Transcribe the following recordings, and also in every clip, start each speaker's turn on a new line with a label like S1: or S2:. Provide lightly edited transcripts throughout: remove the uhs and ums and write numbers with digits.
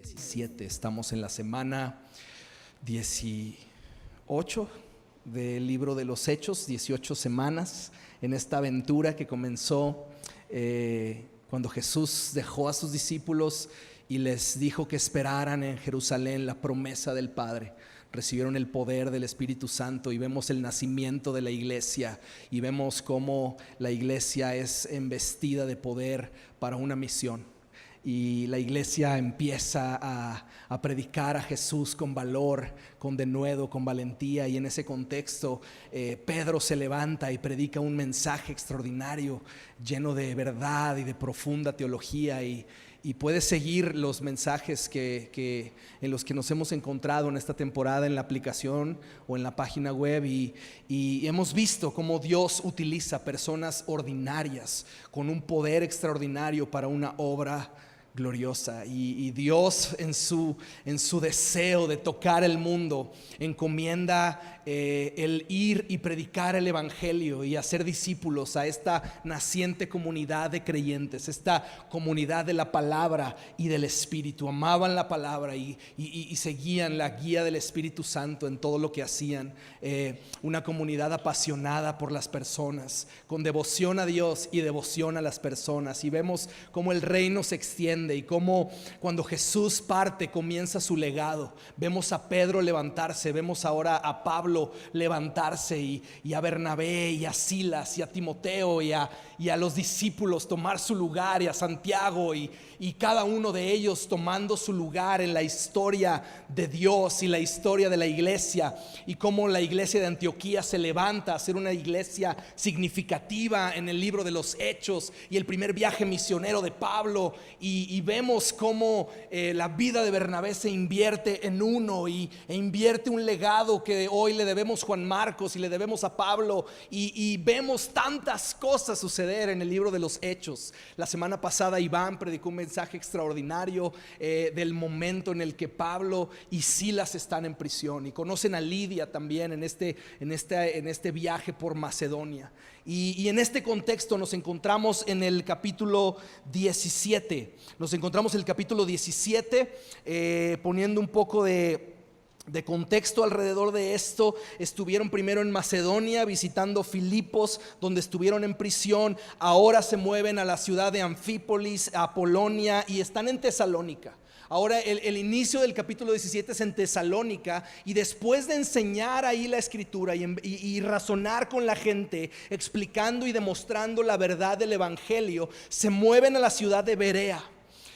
S1: 17. Estamos en la semana 18 del libro de los Hechos, 18 semanas en esta aventura que comenzó cuando Jesús dejó a sus discípulos y les dijo que esperaran en Jerusalén la promesa del Padre. Recibieron el poder del Espíritu Santo y vemos el nacimiento de la iglesia y vemos cómo la iglesia es embestida de poder para una misión. Y la iglesia empieza a predicar a Jesús con valor, con denuedo, con valentía. Y en ese contexto Pedro se levanta y predica un mensaje extraordinario, lleno de verdad y de profunda teología. Y puedes seguir los mensajes en los que nos hemos encontrado en esta temporada en la aplicación o en la página web. Y hemos visto cómo Dios utiliza personas ordinarias con un poder extraordinario para una obra gloriosa. Y Dios en su deseo de tocar el mundo encomienda el ir y predicar el evangelio y hacer discípulos a esta naciente comunidad de creyentes, esta comunidad de la palabra y del Espíritu. Amaban la palabra y seguían la guía del Espíritu Santo en todo lo que hacían. Una comunidad apasionada por las personas, con devoción a Dios y devoción a las personas. Y vemos cómo el reino se extiende y cómo cuando Jesús parte comienza su legado. Vemos a Pedro levantarse, vemos ahora a Pablo levantarse y a Bernabé y a Silas y a Timoteo y a los discípulos tomar su lugar, y a Santiago y cada uno de ellos tomando su lugar en la historia de Dios y la historia de la iglesia, y cómo la iglesia de Antioquía se levanta a ser una iglesia significativa en el libro de los Hechos y el primer viaje misionero de Pablo. Y vemos cómo la vida de Bernabé se invierte en uno e invierte un legado que hoy le debemos a Juan Marcos y le debemos a Pablo, y vemos tantas cosas suceder en el libro de los Hechos. La semana pasada Iván predicó un mensaje extraordinario del momento en el que Pablo y Silas están en prisión, y conocen a Lidia también en este viaje por Macedonia. Y en este contexto nos encontramos en el capítulo 17. Nos encontramos en el capítulo 17, poniendo un poco de contexto alrededor de esto. Estuvieron primero en Macedonia visitando Filipos, donde estuvieron en prisión. Ahora se mueven a la ciudad de Anfípolis, a Polonia, y están en Tesalónica. Ahora el inicio del capítulo 17 es en Tesalónica, y después de enseñar ahí la escritura y razonar con la gente, explicando y demostrando la verdad del evangelio, se mueven a la ciudad de Berea.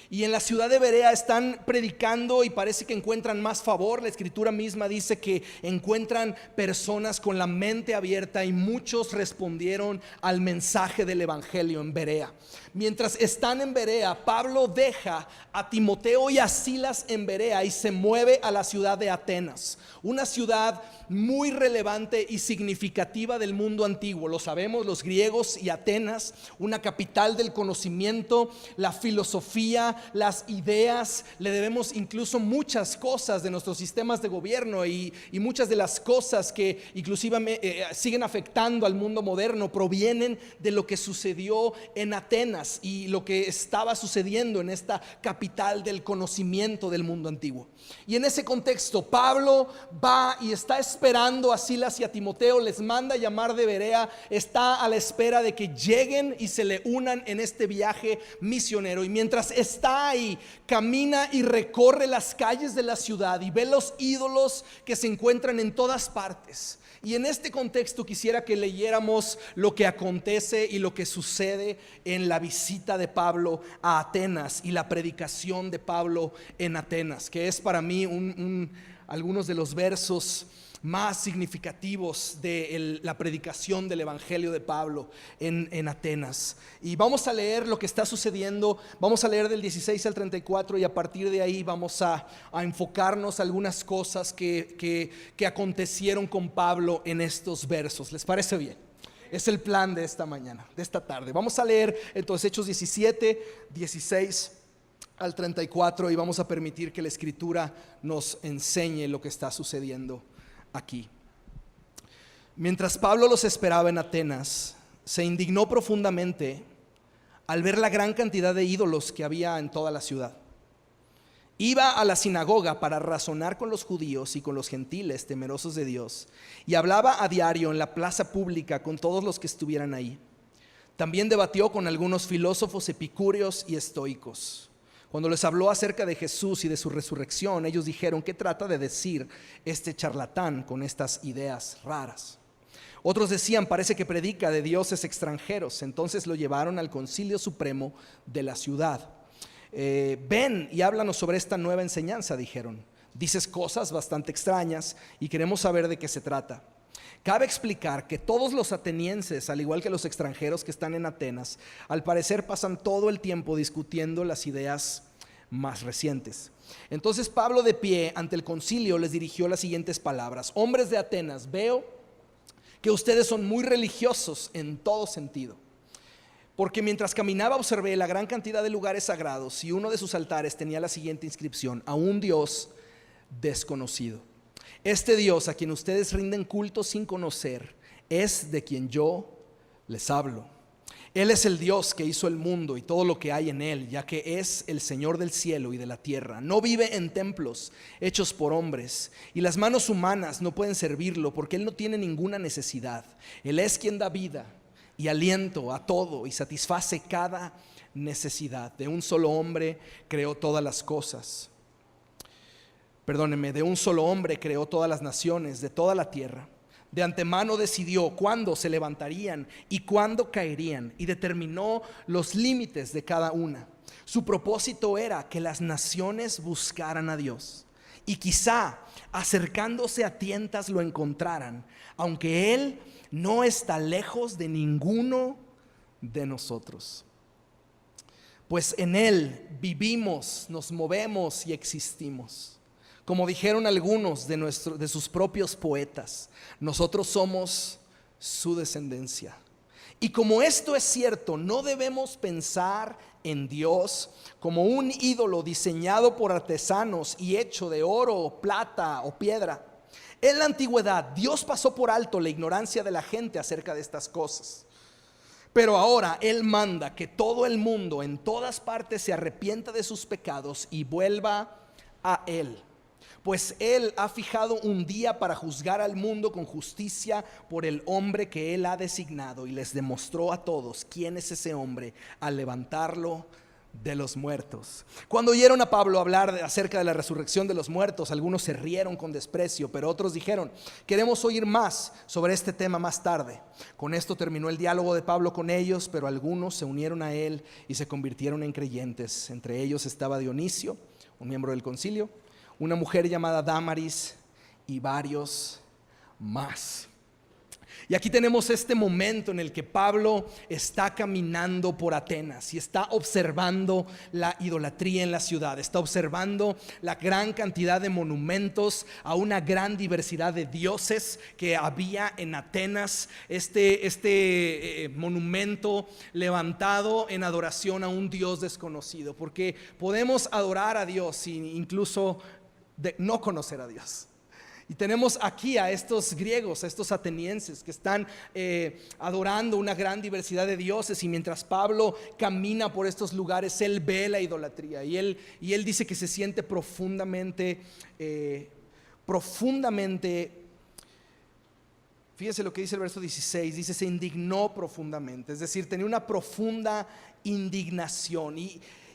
S1: Y en la ciudad de Berea están predicando y parece que encuentran más favor. La escritura misma dice que encuentran personas con la mente abierta, y muchos respondieron al mensaje del evangelio en Berea. Mientras están en Berea, Pablo deja a Timoteo y a Silas en Berea y se mueve a la ciudad de Atenas, una ciudad muy relevante y significativa del mundo antiguo. Lo sabemos, los griegos y Atenas, una capital del conocimiento, la filosofía, las ideas. Le debemos incluso muchas cosas de nuestros sistemas de gobierno y muchas de las cosas que inclusive siguen afectando al mundo moderno provienen de lo que sucedió en Atenas y lo que estaba sucediendo en esta capital del conocimiento del mundo antiguo. Y en ese contexto Pablo va y está esperando a Silas y a Timoteo, les manda a llamar de Berea, está a la espera de que lleguen y se le unan en este viaje misionero. Y mientras está ahí, camina y recorre las calles de la ciudad y ve los ídolos que se encuentran en todas partes. Y en este contexto quisiera que leyéramos lo que acontece y lo que sucede en la visita de Pablo a Atenas y la predicación de Pablo en Atenas, que es para mí algunos de los versos más significativos de la predicación del evangelio de Pablo en Atenas. Y vamos a leer lo que está sucediendo. Vamos a leer del 16 al 34, y a partir de ahí vamos a enfocarnos algunas cosas que acontecieron con Pablo en estos versos. ¿Les parece bien? Es el plan de esta mañana, de esta tarde. Vamos a leer entonces Hechos 17, 16 al 34, y vamos a permitir que la escritura nos enseñe lo que está sucediendo aquí. Mientras Pablo los esperaba en Atenas, se indignó profundamente al ver la gran cantidad de ídolos que había en toda la ciudad. Iba a la sinagoga para razonar con los judíos y con los gentiles temerosos de Dios, y hablaba a diario en la plaza pública con todos los que estuvieran ahí. También debatió con algunos filósofos epicúreos y estoicos. Cuando les habló acerca de Jesús y de su resurrección, ellos dijeron: ¿qué trata de decir este charlatán con estas ideas raras? Otros decían: parece que predica de dioses extranjeros. Entonces lo llevaron al Concilio Supremo de la ciudad. Ven y háblanos sobre esta nueva enseñanza, dijeron. Dices cosas bastante extrañas y queremos saber de qué se trata. Cabe explicar que todos los atenienses, al igual que los extranjeros que están en Atenas, al parecer pasan todo el tiempo discutiendo las ideas más recientes. Entonces Pablo, de pie ante el concilio, les dirigió las siguientes palabras: hombres de Atenas, veo que ustedes son muy religiosos en todo sentido. Porque mientras caminaba observé la gran cantidad de lugares sagrados, y uno de sus altares tenía la siguiente inscripción: a un Dios desconocido. Este Dios a quien ustedes rinden culto sin conocer es de quien yo les hablo. Él es el Dios que hizo el mundo y todo lo que hay en él, ya que es el Señor del cielo y de la tierra. No vive en templos hechos por hombres, y las manos humanas no pueden servirlo, porque él no tiene ninguna necesidad. Él es quien da vida y aliento a todo y satisface cada necesidad. De un solo hombre creó todas las cosas. De un solo hombre creó todas las naciones de toda la tierra. De antemano decidió cuándo se levantarían y cuándo caerían, y determinó los límites de cada una. Su propósito era que las naciones buscaran a Dios, y quizá acercándose a tientas lo encontraran, aunque Él no está lejos de ninguno de nosotros. Pues en Él vivimos, nos movemos y existimos. Como dijeron algunos de sus propios poetas, nosotros somos su descendencia. Y como esto es cierto, no debemos pensar en Dios como un ídolo diseñado por artesanos y hecho de oro, plata o piedra. En la antigüedad, Dios pasó por alto la ignorancia de la gente acerca de estas cosas. Pero ahora Él manda que todo el mundo en todas partes se arrepienta de sus pecados y vuelva a Él. Pues Él ha fijado un día para juzgar al mundo con justicia por el hombre que Él ha designado, y les demostró a todos quién es ese hombre al levantarlo de los muertos. Cuando oyeron a Pablo hablar acerca de la resurrección de los muertos, algunos se rieron con desprecio, pero otros dijeron: queremos oír más sobre este tema más tarde. Con esto terminó el diálogo de Pablo con ellos, pero algunos se unieron a él y se convirtieron en creyentes. Entre ellos estaba Dionisio, un miembro del concilio, una mujer llamada Dámaris y varios más. Y aquí tenemos este momento en el que Pablo está caminando por Atenas y está observando la idolatría en la ciudad. Está observando la gran cantidad de monumentos a una gran diversidad de dioses que había en Atenas. Este monumento levantado en adoración a un Dios desconocido, porque podemos adorar a Dios sin incluso no conocer a Dios. Y tenemos aquí a estos griegos, a estos atenienses que están adorando una gran diversidad de dioses, y mientras Pablo camina por estos lugares, él ve la idolatría y él dice que se siente profundamente, fíjense lo que dice el verso 16, dice: se indignó profundamente, es decir, tenía una profunda indignación.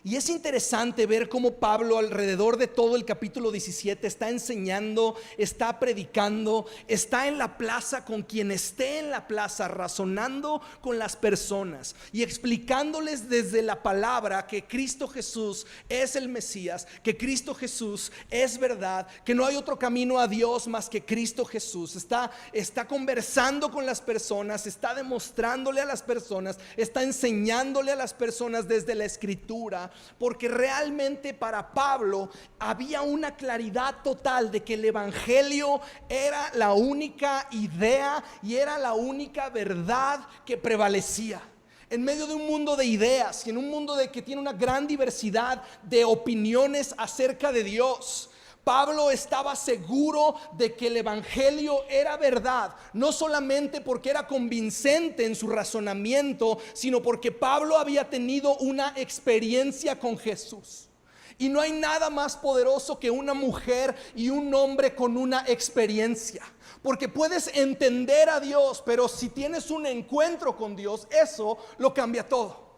S1: Y es interesante ver cómo Pablo alrededor de todo el capítulo 17 está enseñando, está predicando, está en la plaza con quien esté en la plaza, razonando con las personas y explicándoles desde la palabra que Cristo Jesús es el Mesías, que Cristo Jesús es verdad, que no hay otro camino a Dios más que Cristo Jesús. Está conversando con las personas, está demostrándole a las personas, está enseñándole a las personas desde la Escritura. Porque realmente para Pablo había una claridad total de que el evangelio era la única idea y era la única verdad que prevalecía. En medio de un mundo de ideas y en un mundo que tiene una gran diversidad de opiniones acerca de Dios, Pablo estaba seguro de que el evangelio era verdad, no solamente porque era convincente en su razonamiento, sino porque Pablo había tenido una experiencia con Jesús. Y no hay nada más poderoso que una mujer y un hombre con una experiencia. Porque puedes entender a Dios, pero si tienes un encuentro con Dios, eso lo cambia todo.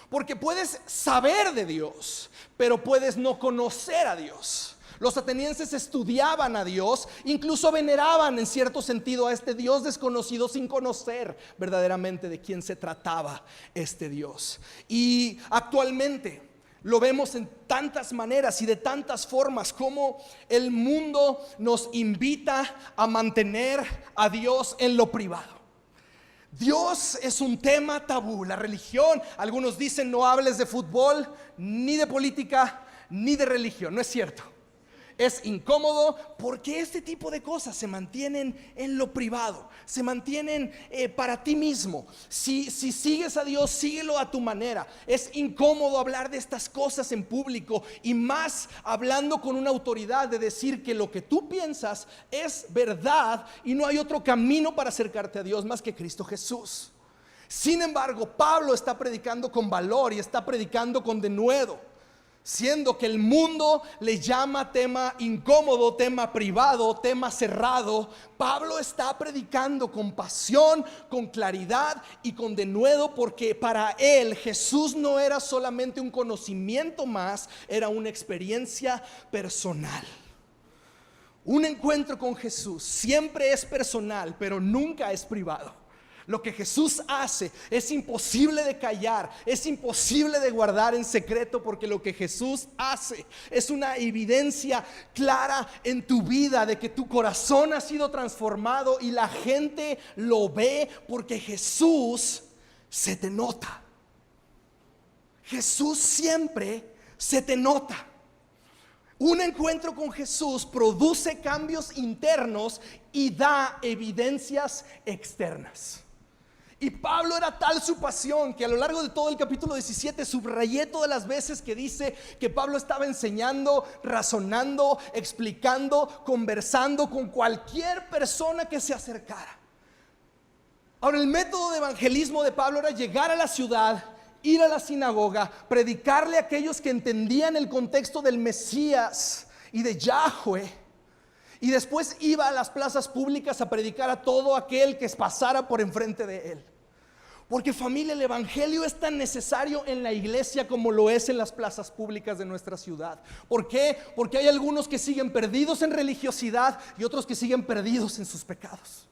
S1: Porque puedes saber de Dios, pero puedes no conocer a Dios. Los atenienses estudiaban a Dios, incluso veneraban en cierto sentido a este Dios desconocido sin conocer verdaderamente de quién se trataba este Dios. Y actualmente lo vemos en tantas maneras y de tantas formas, como el mundo nos invita a mantener a Dios en lo privado. Dios es un tema tabú. La religión, algunos dicen no hables de fútbol, ni de política, ni de religión. No es cierto. Es incómodo porque este tipo de cosas se mantienen en lo privado, se mantienen para ti mismo. Si sigues a Dios, síguelo a tu manera. Es incómodo hablar de estas cosas en público, y más hablando con una autoridad, de decir que lo que tú piensas es verdad y no hay otro camino para acercarte a Dios más que Cristo Jesús. Sin embargo, Pablo está predicando con valor y está predicando con denuedo, siendo que el mundo le llama tema incómodo, tema privado, tema cerrado. Pablo está predicando con pasión, con claridad y con denuedo, porque para él Jesús no era solamente un conocimiento más, era una experiencia personal. Un encuentro con Jesús siempre es personal, pero nunca es privado. Lo que Jesús hace es imposible de callar, es imposible de guardar en secreto, porque lo que Jesús hace es una evidencia clara en tu vida de que tu corazón ha sido transformado, y la gente lo ve porque Jesús se te nota. Jesús siempre se te nota. Un encuentro con Jesús produce cambios internos y da evidencias externas. Y Pablo era tal su pasión que a lo largo de todo el capítulo 17 subrayé todas las veces que dice que Pablo estaba enseñando, razonando, explicando, conversando con cualquier persona que se acercara. Ahora, el método de evangelismo de Pablo era llegar a la ciudad, ir a la sinagoga, predicarle a aquellos que entendían el contexto del Mesías y de Yahweh, y después iba a las plazas públicas a predicar a todo aquel que pasara por enfrente de él. Porque, familia, el evangelio es tan necesario en la iglesia como lo es en las plazas públicas de nuestra ciudad. ¿Por qué? Porque hay algunos que siguen perdidos en religiosidad y otros que siguen perdidos en sus pecados.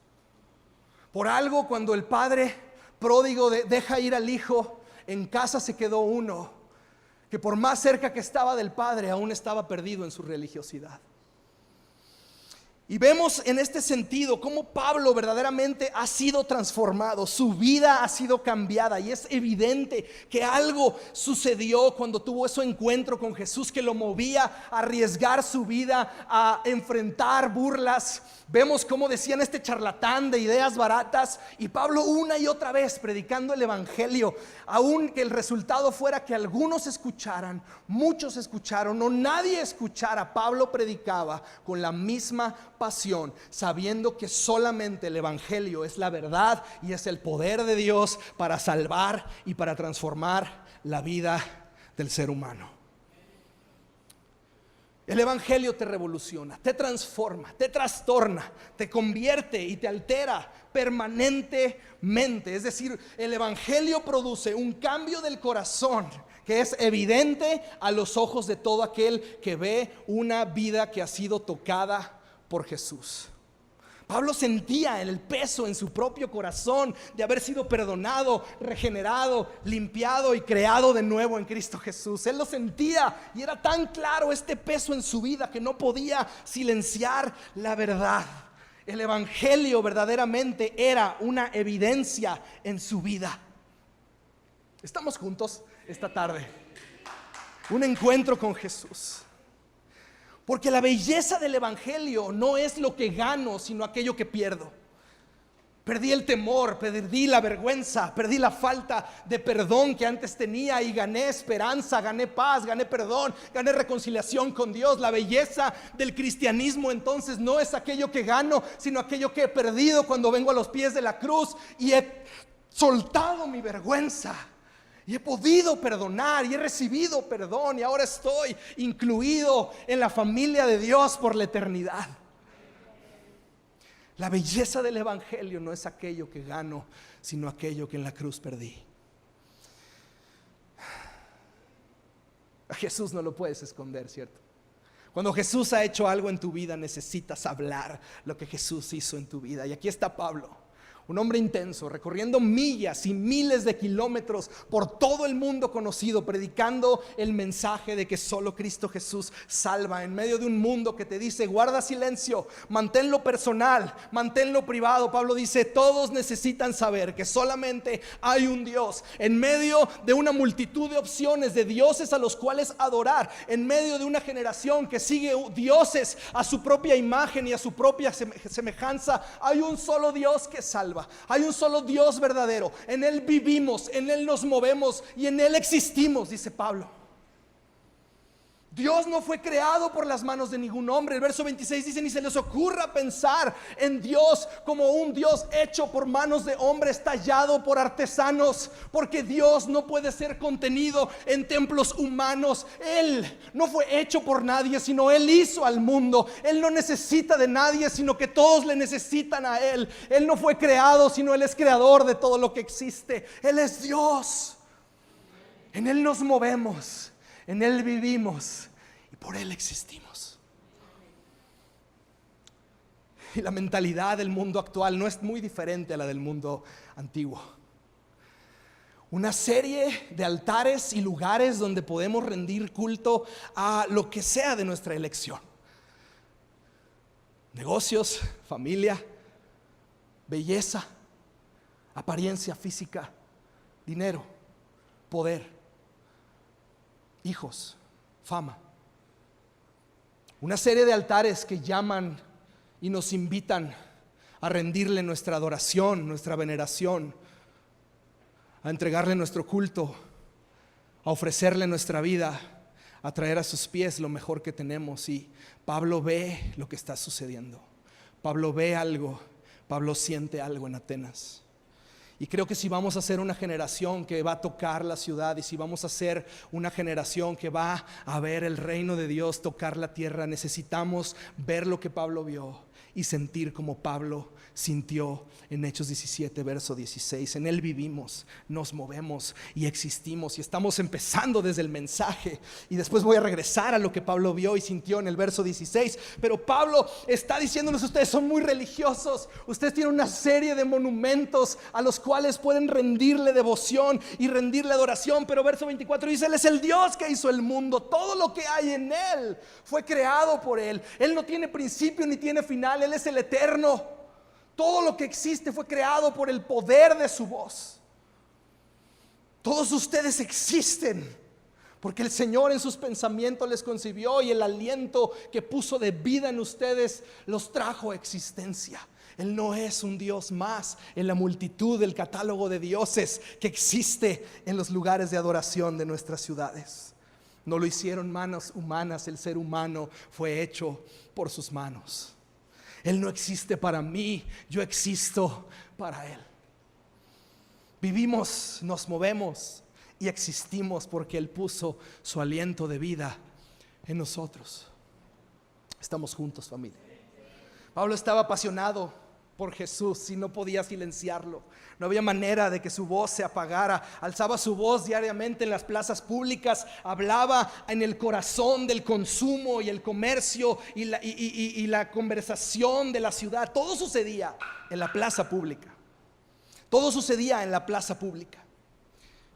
S1: Por algo, cuando el padre pródigo deja ir al hijo, en casa se quedó uno que, por más cerca que estaba del padre, aún estaba perdido en su religiosidad. Y vemos en este sentido cómo Pablo verdaderamente ha sido transformado, su vida ha sido cambiada, y es evidente que algo sucedió cuando tuvo ese encuentro con Jesús que lo movía a arriesgar su vida, a enfrentar burlas. Vemos cómo decían este charlatán de ideas baratas, y Pablo una y otra vez predicando el evangelio, aun que el resultado fuera que algunos escucharan, muchos escucharon o nadie escuchara. Pablo predicaba con la misma pasión, sabiendo que solamente el evangelio es la verdad y es el poder de Dios para salvar y para transformar la vida del ser humano. El evangelio te revoluciona, te transforma, te trastorna, te convierte y te altera permanentemente. Es decir, el evangelio produce un cambio del corazón que es evidente a los ojos de todo aquel que ve una vida que ha sido tocada por Jesús. Pablo sentía el peso en su propio corazón de haber sido perdonado, regenerado, limpiado y creado de nuevo en Cristo Jesús. Él lo sentía, y era tan claro este peso en su vida que no podía silenciar la verdad. El evangelio verdaderamente era una evidencia en su vida. Estamos juntos esta tarde. Un encuentro con Jesús. Porque la belleza del evangelio no es lo que gano, sino aquello que pierdo. Perdí el temor, perdí la vergüenza, perdí la falta de perdón que antes tenía, y gané esperanza, gané paz, gané perdón, gané reconciliación con Dios. La belleza del cristianismo entonces no es aquello que gano, sino aquello que he perdido cuando vengo a los pies de la cruz y he soltado mi vergüenza Y he podido perdonar y he recibido perdón y ahora estoy incluido en la familia de Dios por la eternidad. La belleza del evangelio no es aquello que gano, sino aquello que en la cruz perdí. A Jesús no lo puedes esconder, ¿cierto? Cuando Jesús ha hecho algo en tu vida, necesitas hablar lo que Jesús hizo en tu vida. Y aquí está Pablo, un hombre intenso, recorriendo millas y miles de kilómetros por todo el mundo conocido, predicando el mensaje de que solo Cristo Jesús salva, en medio de un mundo que te dice: guarda silencio, manténlo personal, manténlo privado. Pablo dice: todos necesitan saber que solamente hay un Dios, en medio de una multitud de opciones de dioses a los cuales adorar, en medio de una generación que sigue dioses a su propia imagen y a su propia semejanza. Hay un solo Dios que salva. Hay un solo Dios verdadero. En Él vivimos, en Él nos movemos y en Él existimos, dice Pablo. Dios no fue creado por las manos de ningún hombre. El verso 26 dice: ni se les ocurra pensar en Dios como un Dios hecho por manos de hombres, tallado por artesanos, porque Dios no puede ser contenido en templos humanos. Él no fue hecho por nadie, sino Él hizo al mundo. Él no necesita de nadie, sino que todos le necesitan a Él. Él no fue creado, sino Él es creador de todo lo que existe. Él es Dios. En Él nos movemos, en Él vivimos y por Él existimos. Y la mentalidad del mundo actual no es muy diferente a la del mundo antiguo. Una serie de altares y lugares donde podemos rendir culto a lo que sea de nuestra elección. Negocios, familia, belleza, apariencia física, dinero, poder, hijos, fama. Una serie de altares que llaman y nos invitan a rendirle nuestra adoración, nuestra veneración, a entregarle nuestro culto, a ofrecerle nuestra vida, a traer a sus pies lo mejor que tenemos. Y Pablo ve lo que está sucediendo. Pablo ve algo, Pablo siente algo en Atenas. Y creo que si vamos a ser una generación que va a tocar la ciudad, y si vamos a ser una generación que va a ver el reino de Dios tocar la tierra, necesitamos ver lo que Pablo vio y sentir como Pablo sintió en Hechos 17, verso 16. En Él vivimos, nos movemos y existimos. Y estamos empezando desde el mensaje. Y después voy a regresar a lo que Pablo vio y sintió en el verso 16. Pero Pablo está diciéndonos: ustedes son muy religiosos. Ustedes tienen una serie de monumentos a los cuales pueden rendirle devoción y rendirle adoración. Pero verso 24 dice: Él es el Dios que hizo el mundo. Todo lo que hay en Él fue creado por Él. Él no tiene principio ni tiene final. Él es el eterno. Todo lo que existe fue creado por el poder de su voz. Todos ustedes existen porque el Señor en sus pensamientos les concibió, y el aliento que puso de vida en ustedes los trajo a existencia. Él no es un Dios más en la multitud del catálogo de dioses que existe en los lugares de adoración de nuestras ciudades. No lo hicieron manos humanas. El ser humano fue hecho por sus manos. Él no existe para mí, yo existo para Él. Vivimos, nos movemos y existimos porque Él puso su aliento de vida en nosotros. Estamos juntos, familia. Pablo estaba apasionado por Jesús y no podía silenciarlo. No había manera de que su voz se apagara. Alzaba su voz diariamente en las plazas públicas. Hablaba en el corazón del consumo y el comercio y la conversación de la ciudad. Todo sucedía en la plaza pública. Todo sucedía en la plaza pública.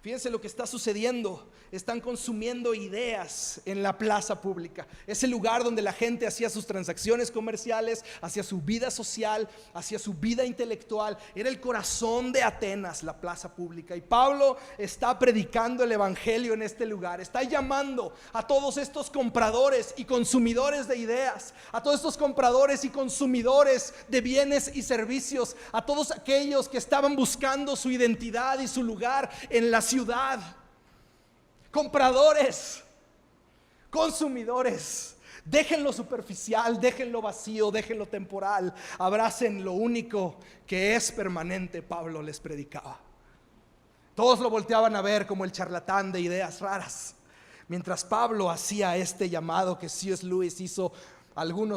S1: Fíjense lo que está sucediendo. Están consumiendo ideas en la plaza pública. Es el lugar donde la gente hacía sus transacciones comerciales, hacía su vida social, hacía su vida intelectual. Era el corazón de Atenas, la plaza pública. Y Pablo está predicando el evangelio en este lugar. Está llamando a todos estos compradores y consumidores de ideas, a todos estos compradores y consumidores de bienes y servicios, a todos aquellos que estaban buscando su identidad y su lugar en la ciudad. Compradores, consumidores, dejen lo superficial, dejen lo vacío, dejen lo temporal, abracen lo único que es permanente. Pablo les predicaba. Todos lo volteaban a ver como el charlatán de ideas raras. Mientras Pablo hacía este llamado que C.S. Lewis hizo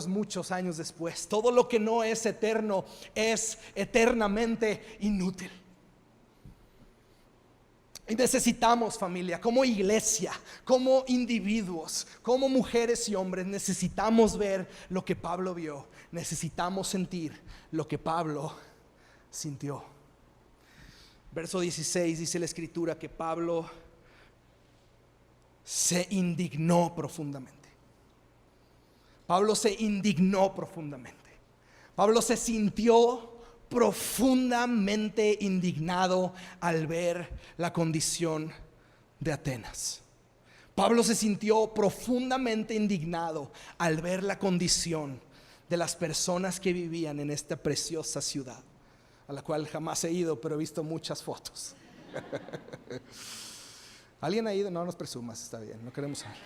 S1: muchos años después: todo lo que no es eterno es eternamente inútil. Y necesitamos, familia, como iglesia, como individuos, como mujeres y hombres, necesitamos ver lo que Pablo vio. Necesitamos sentir lo que Pablo sintió. Verso 16 dice la escritura que Pablo se indignó profundamente. Pablo se indignó profundamente. Pablo se sintió profundamente indignado al ver la condición de Atenas. Pablo se sintió profundamente indignado al ver la condición de las personas que vivían en esta preciosa ciudad, a la cual jamás he ido, pero he visto muchas fotos. ¿Alguien ha ido? No nos presumas, está bien, no queremos saber.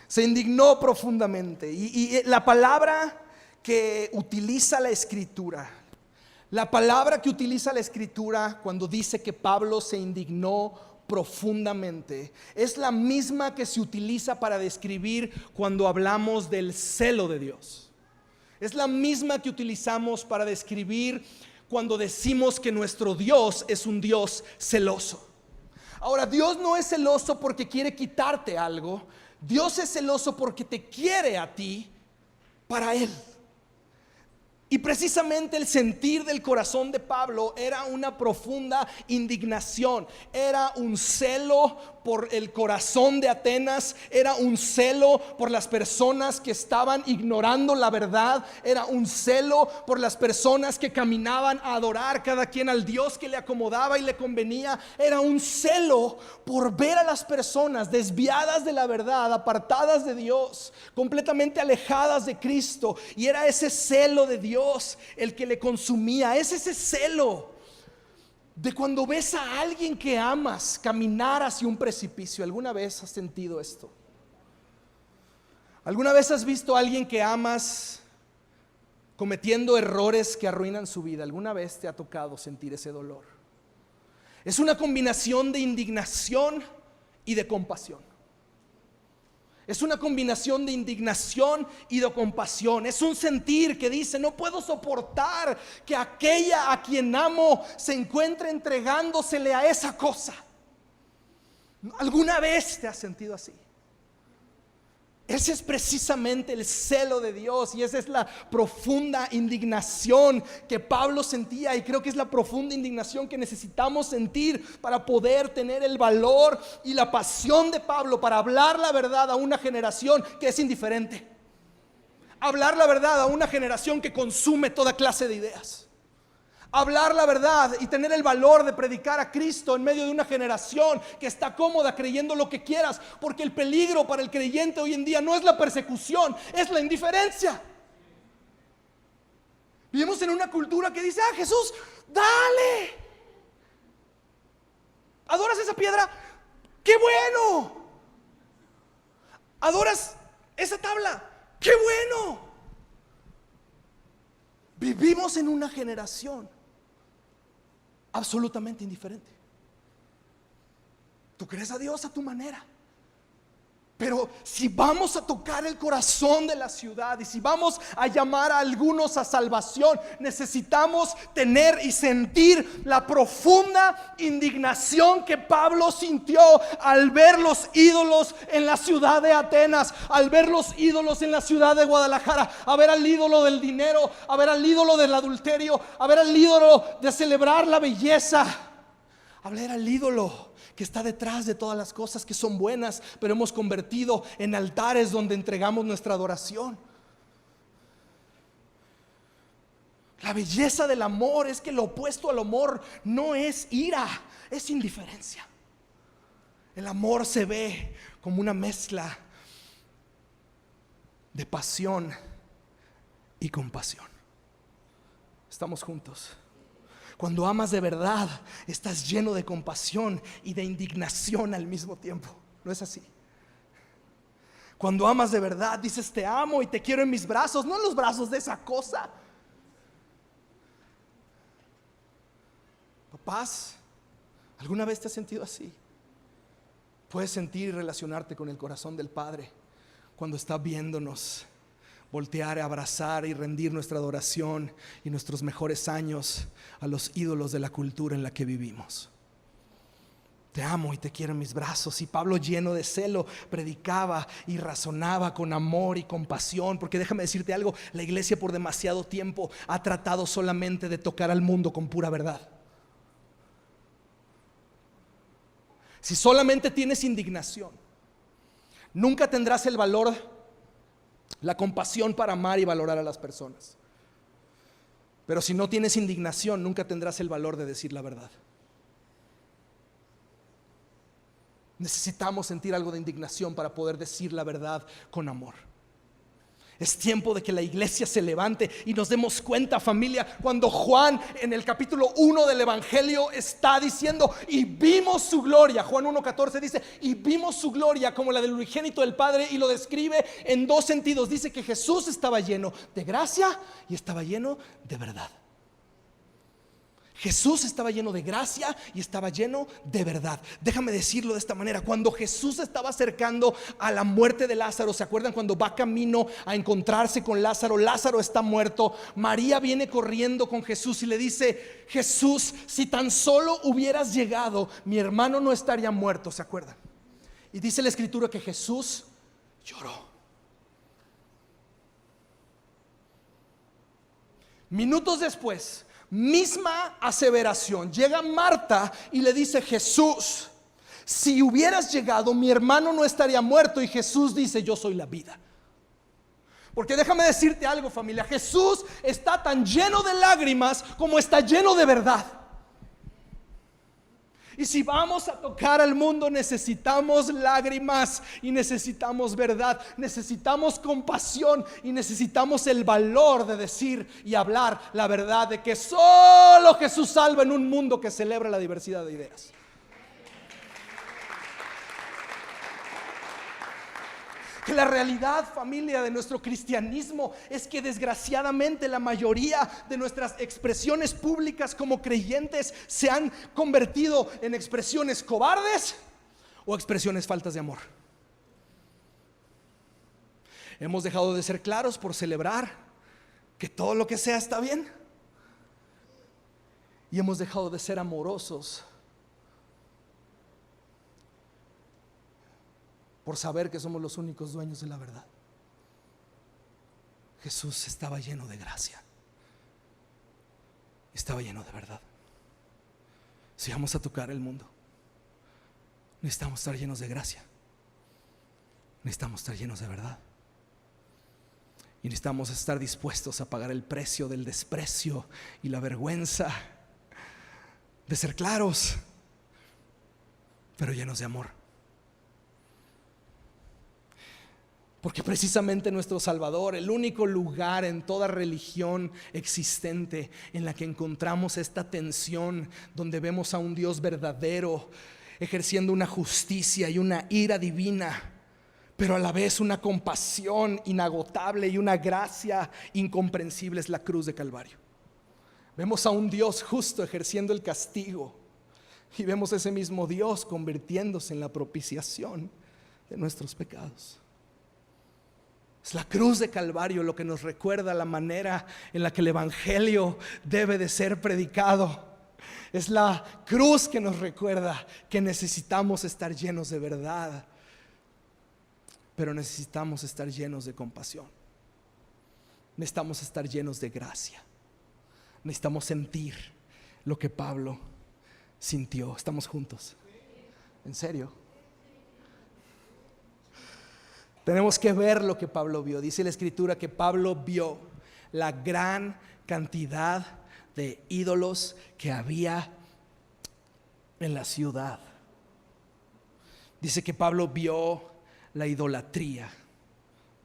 S1: Se indignó profundamente. Y la palabra que utiliza la escritura, cuando dice que Pablo se indignó profundamente, es la misma que se utiliza para describir cuando hablamos del celo de Dios. Es la misma que utilizamos para describir cuando decimos que nuestro Dios es un Dios celoso. Ahora, Dios no es celoso porque quiere quitarte algo. Dios es celoso porque te quiere a ti para Él. Y precisamente el sentir del corazón de Pablo era una profunda indignación. Era un celo por el corazón de Atenas. Era un celo por las personas que estaban ignorando la verdad. Era un celo por las personas que caminaban a adorar cada quien al Dios que le acomodaba y le convenía. Era un celo por ver a las personas desviadas de la verdad, apartadas de Dios, completamente alejadas de Cristo. Y era ese celo de Dios el que le consumía. Es ese celo de cuando ves a alguien que amas caminar hacia un precipicio. ¿Alguna vez has sentido esto? ¿Alguna vez has visto a alguien que amas cometiendo errores que arruinan su vida? ¿Alguna vez te ha tocado sentir ese dolor? Es una combinación de indignación y de compasión. Es una combinación de indignación y de compasión. Es un sentir que dice: no puedo soportar que aquella a quien amo se encuentre entregándosele a esa cosa. ¿Alguna vez te has sentido así? Ese es precisamente el celo de Dios, y esa es la profunda indignación que Pablo sentía, y creo que es la profunda indignación que necesitamos sentir para poder tener el valor y la pasión de Pablo para hablar la verdad a una generación que es indiferente, hablar la verdad a una generación que consume toda clase de ideas, hablar la verdad y tener el valor de predicar a Cristo en medio de una generación que está cómoda creyendo lo que quieras, porque el peligro para el creyente hoy en día no es la persecución, es la indiferencia. Vivimos en una cultura que dice: Jesús, dale, adoras esa piedra, qué bueno, adoras esa tabla, qué bueno. Vivimos en una generación absolutamente indiferente. Tú crees a Dios a tu manera, pero si vamos a tocar el corazón de la ciudad y si vamos a llamar a algunos a salvación, necesitamos tener y sentir la profunda indignación que Pablo sintió al ver los ídolos en la ciudad de Atenas, al ver los ídolos en la ciudad de Guadalajara, a ver al ídolo del dinero, a ver al ídolo del adulterio, a ver al ídolo de celebrar la belleza, a ver al ídolo que está detrás de todas las cosas que son buenas, pero hemos convertido en altares donde entregamos nuestra adoración. La belleza del amor es que lo opuesto al amor no es ira, es indiferencia. El amor se ve como una mezcla de pasión y compasión. Estamos juntos. Cuando amas de verdad, estás lleno de compasión y de indignación al mismo tiempo. ¿No es así? Cuando amas de verdad, dices: te amo y te quiero en mis brazos, no en los brazos de esa cosa. Papás, ¿Alguna vez te has sentido así? Puedes sentir y relacionarte con el corazón del Padre cuando está viéndonos voltear, abrazar y rendir nuestra adoración y nuestros mejores años a los ídolos de la cultura en la que vivimos. Te amo y te quiero en mis brazos. Y Pablo, lleno de celo, predicaba y razonaba con amor y compasión. Porque déjame decirte algo, la iglesia por demasiado tiempo ha tratado solamente de tocar al mundo con pura verdad. Si solamente tienes indignación, nunca tendrás el valor, la compasión para amar y valorar a las personas. Pero si no tienes indignación, nunca tendrás el valor de decir la verdad. Necesitamos sentir algo de indignación para poder decir la verdad con amor. Es tiempo de que la iglesia se levante y nos demos cuenta, familia, cuando Juan en el capítulo 1 del Evangelio está diciendo: y vimos su gloria. Juan 1:14 dice: y vimos su gloria como la del unigénito del Padre, y lo describe en dos sentidos. Dice que Jesús estaba lleno de gracia y estaba lleno de verdad. Jesús estaba lleno de gracia y estaba lleno de verdad. Déjame decirlo de esta manera: cuando Jesús estaba acercando a la muerte de Lázaro, ¿se acuerdan cuando va camino a encontrarse con Lázaro? Lázaro está muerto. María viene corriendo con Jesús y le dice: Jesús, si tan solo hubieras llegado, mi hermano no estaría muerto. ¿Se acuerdan? Y dice la escritura que Jesús lloró. Minutos después, misma aseveración, llega Marta y le dice: Jesús, si hubieras llegado, mi hermano no estaría muerto. Y Jesús dice: yo soy la vida. Porque déjame decirte algo, familia, Jesús está tan lleno de lágrimas como está lleno de verdad. Y si vamos a tocar al mundo, necesitamos lágrimas y necesitamos verdad, necesitamos compasión y necesitamos el valor de decir y hablar la verdad de que solo Jesús salva en un mundo que celebra la diversidad de ideas. Que la realidad, familia, de nuestro cristianismo es que desgraciadamente la mayoría de nuestras expresiones públicas como creyentes se han convertido en expresiones cobardes o expresiones faltas de amor. Hemos dejado de ser claros por celebrar que todo lo que sea está bien, y hemos dejado de ser amorosos por saber que somos los únicos dueños de la verdad. Jesús estaba lleno de gracia, estaba lleno de verdad. Si vamos a tocar el mundo, necesitamos estar llenos de gracia, necesitamos estar llenos de verdad, y necesitamos estar dispuestos a pagar el precio del desprecio y la vergüenza de ser claros, pero llenos de amor. Porque precisamente nuestro Salvador, el único lugar en toda religión existente en la que encontramos esta tensión, donde vemos a un Dios verdadero ejerciendo una justicia y una ira divina, pero a la vez una compasión inagotable y una gracia incomprensible, es la cruz de Calvario. Vemos a un Dios justo ejerciendo el castigo, y vemos a ese mismo Dios convirtiéndose en la propiciación de nuestros pecados. Es la cruz de Calvario lo que nos recuerda la manera en la que el Evangelio debe de ser predicado. Es la cruz que nos recuerda que necesitamos estar llenos de verdad, pero necesitamos estar llenos de compasión. Necesitamos estar llenos de gracia. Necesitamos sentir lo que Pablo sintió. ¿Estamos juntos? ¿En serio? Tenemos que ver lo que Pablo vio. Dice la escritura que Pablo vio la gran cantidad de ídolos que había en la ciudad. Dice que Pablo vio la idolatría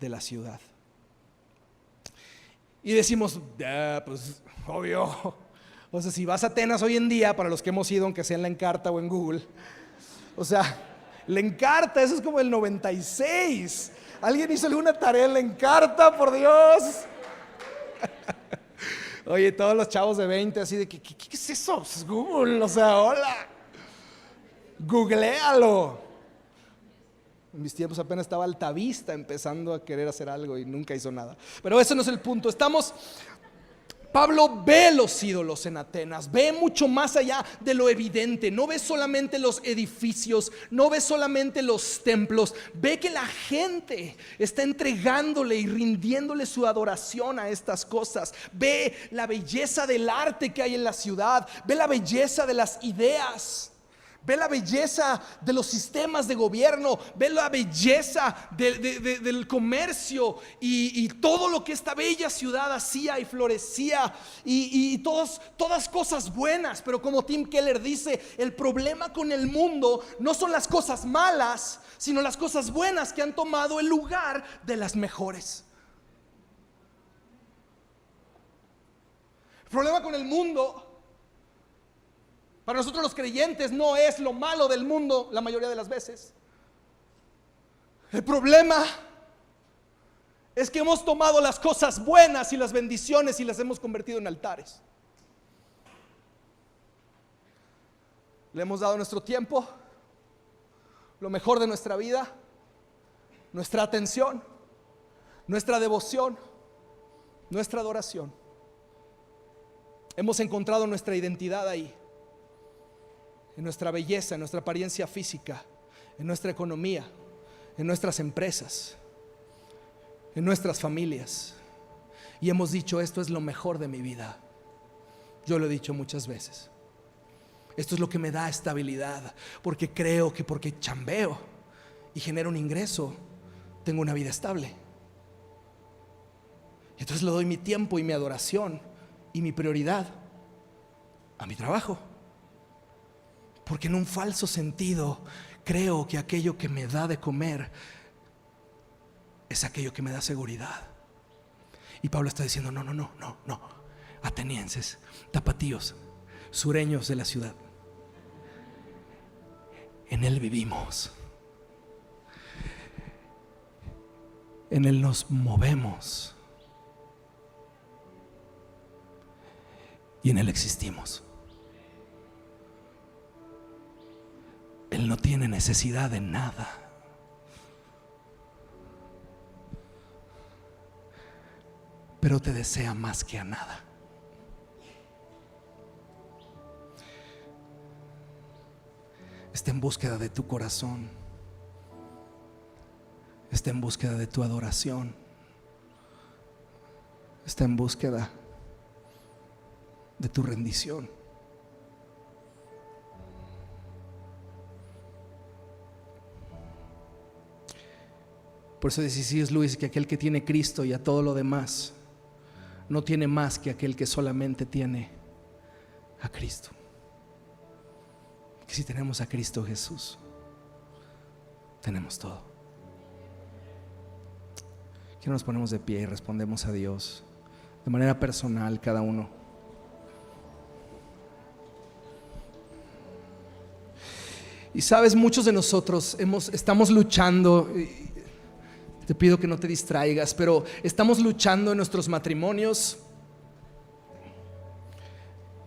S1: de la ciudad. Y decimos, pues obvio. O sea, si vas a Atenas hoy en día, para los que hemos ido, aunque sea en la Encarta o en Google, o sea, la Encarta, eso es como el 96. ¿Alguien hizo alguna tarea en la Encarta, por Dios? Oye, todos los chavos de 20 así de ¿qué es eso? Es Google, o sea, hola. Googléalo. En mis tiempos apenas estaba Altavista empezando a querer hacer algo y nunca hizo nada. Pero ese no es el punto. Pablo ve los ídolos en Atenas, ve mucho más allá de lo evidente. No ve solamente los edificios, no ve solamente los templos, ve que la gente está entregándole y rindiéndole su adoración a estas cosas. Ve la belleza del arte que hay en la ciudad, ve la belleza de las ideas, ve la belleza de los sistemas de gobierno, ve la belleza del comercio y todo lo que esta bella ciudad hacía y florecía y todas cosas buenas. Pero como Tim Keller dice, el problema con el mundo no son las cosas malas, sino las cosas buenas que han tomado el lugar de las mejores. El problema con el mundo, para nosotros los creyentes, no es lo malo del mundo la mayoría de las veces. El problema es que hemos tomado las cosas buenas y las bendiciones y las hemos convertido en altares. Le hemos dado nuestro tiempo, lo mejor de nuestra vida, nuestra atención, nuestra devoción, nuestra adoración. Hemos encontrado nuestra identidad ahí. En nuestra belleza, en nuestra apariencia física, en nuestra economía, en nuestras empresas, en nuestras familias. Y hemos dicho, esto es lo mejor de mi vida. Yo lo he dicho muchas veces. Esto es lo que me da estabilidad, porque creo que porque chambeo y genero un ingreso, tengo una vida estable. Entonces le doy mi tiempo y mi adoración y mi prioridad a mi trabajo. Porque en un falso sentido creo que aquello que me da de comer es aquello que me da seguridad. Y Pablo está diciendo, no. Atenienses, tapatíos, sureños de la ciudad, en Él vivimos, en Él nos movemos y en Él existimos. Él no tiene necesidad de nada. Pero te desea más que a nada. Está en búsqueda de tu corazón. Está en búsqueda de tu adoración. Está en búsqueda de tu rendición. Por eso dice C.S. Lewis que aquel que tiene Cristo y a todo lo demás no tiene más que aquel que solamente tiene a Cristo. Que si tenemos a Cristo Jesús, tenemos todo. Que nos ponemos de pie y respondemos a Dios de manera personal, cada uno. Y sabes, muchos de nosotros estamos luchando. Te pido que no te distraigas, pero estamos luchando en nuestros matrimonios,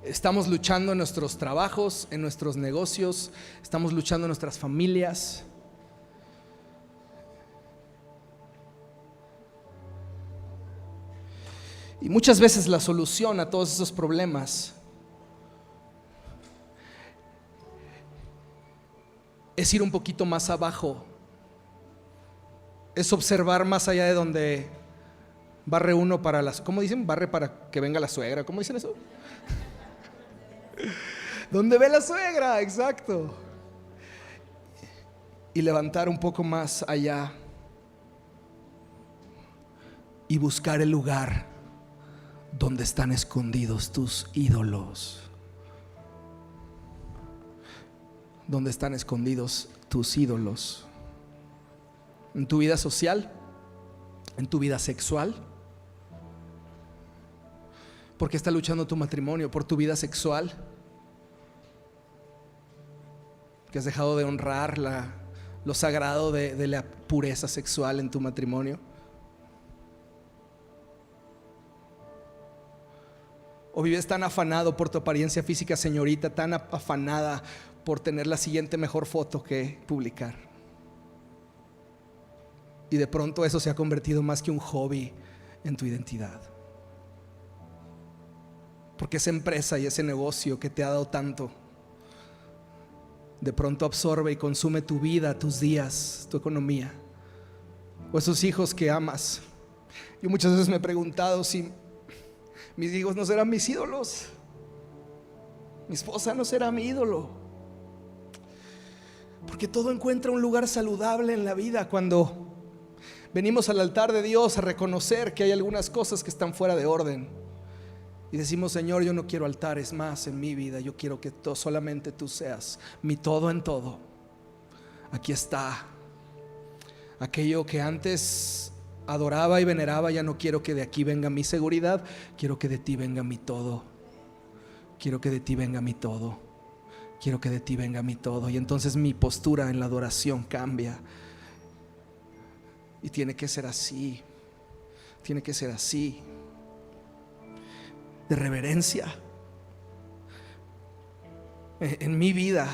S1: estamos luchando en nuestros trabajos, en nuestros negocios, estamos luchando en nuestras familias. Y muchas veces la solución a todos esos problemas es ir un poquito más abajo. Es observar más allá de donde barre uno para las, ¿cómo dicen? Barre para que venga la suegra, ¿cómo dicen eso? Donde ve la suegra, exacto. Y levantar un poco más allá y buscar el lugar donde están escondidos tus ídolos, donde están escondidos tus ídolos. En tu vida social, en tu vida sexual. ¿Por qué está luchando tu matrimonio? Por tu vida sexual, que has dejado de honrar lo sagrado de la pureza sexual en tu matrimonio. O vives tan afanado por tu apariencia física, señorita, tan afanada por tener la siguiente mejor foto que publicar. Y de pronto eso se ha convertido más que un hobby en tu identidad. Porque esa empresa y ese negocio que te ha dado tanto, de pronto absorbe y consume tu vida, tus días, tu economía. O esos hijos que amas. Yo muchas veces me he preguntado si mis hijos no serán mis ídolos. Mi esposa no será mi ídolo. Porque todo encuentra un lugar saludable en la vida cuando venimos al altar de Dios a reconocer que hay algunas cosas que están fuera de orden. Y decimos: Señor, yo no quiero altares más en mi vida. Yo quiero que solamente tú seas mi todo en todo. Aquí está. Aquello que antes adoraba y veneraba, ya no quiero que de aquí venga mi seguridad. Quiero que de ti venga mi todo. Quiero que de ti venga mi todo. Quiero que de ti venga mi todo. Y entonces mi postura en la adoración cambia. Y tiene que ser así. Tiene que ser así. De reverencia. En mi vida.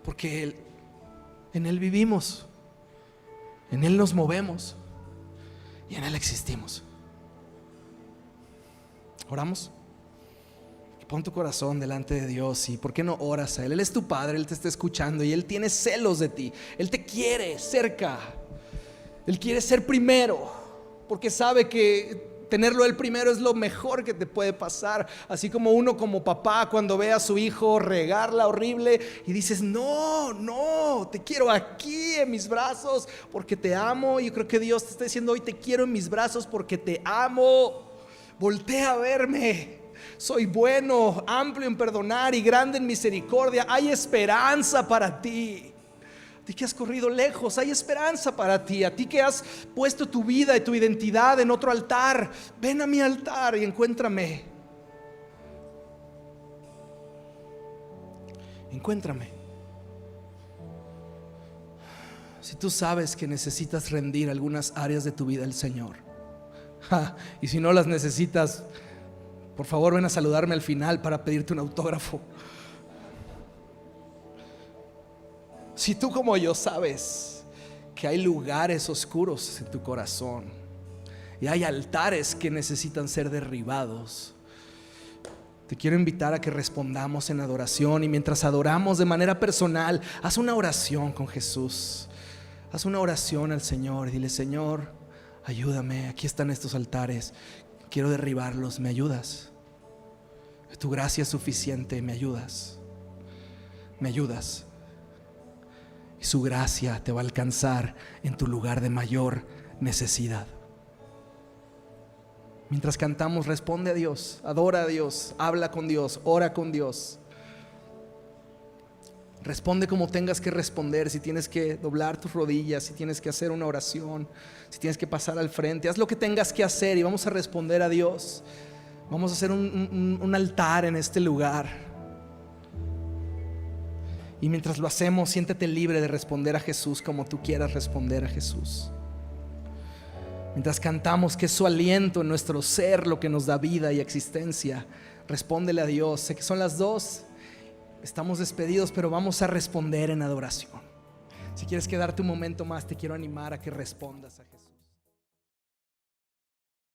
S1: Porque en Él vivimos. En Él nos movemos. Y en Él existimos. ¿Oramos? Pon tu corazón delante de Dios. ¿Y por qué no oras a Él? Él es tu Padre, Él te está escuchando y Él tiene celos de ti. Él te quiere cerca. Él quiere ser primero, porque sabe que tenerlo Él primero es lo mejor que te puede pasar. Así como uno como papá cuando ve a su hijo regarla horrible y dices: no, te quiero aquí en mis brazos porque te amo. Y yo creo que Dios te está diciendo hoy: te quiero en mis brazos porque te amo. Voltea a verme. Soy bueno, amplio en perdonar y grande en misericordia. Hay esperanza para ti. A ti que has corrido lejos, hay esperanza para ti. A ti que has puesto tu vida y tu identidad en otro altar, ven a mi altar y encuéntrame. Encuéntrame. Si tú sabes que necesitas rendir algunas áreas de tu vida al Señor, y si no las necesitas, por favor ven a saludarme al final para pedirte un autógrafo. Si tú como yo sabes que hay lugares oscuros en tu corazón y hay altares que necesitan ser derribados, te quiero invitar a que respondamos en adoración. Y mientras adoramos de manera personal, haz una oración con Jesús. Haz una oración al Señor y dile: Señor, ayúdame, aquí están estos altares, quiero derribarlos, ¿me ayudas? Tu gracia es suficiente, ¿me ayudas? ¿Me ayudas? Y su gracia te va a alcanzar en tu lugar de mayor necesidad. Mientras cantamos, responde a Dios, adora a Dios, habla con Dios, ora con Dios. Responde como tengas que responder. Si tienes que doblar tus rodillas, si tienes que hacer una oración, si tienes que pasar al frente, haz lo que tengas que hacer y vamos a responder a Dios. Vamos a hacer un altar en este lugar. Y mientras lo hacemos, siéntete libre de responder a Jesús como tú quieras responder a Jesús. Mientras cantamos que es su aliento en nuestro ser lo que nos da vida y existencia, respóndele a Dios. Sé que son las 2, estamos despedidos, pero vamos a responder en adoración. Si quieres quedarte un momento más, te quiero animar a que respondas a Jesús.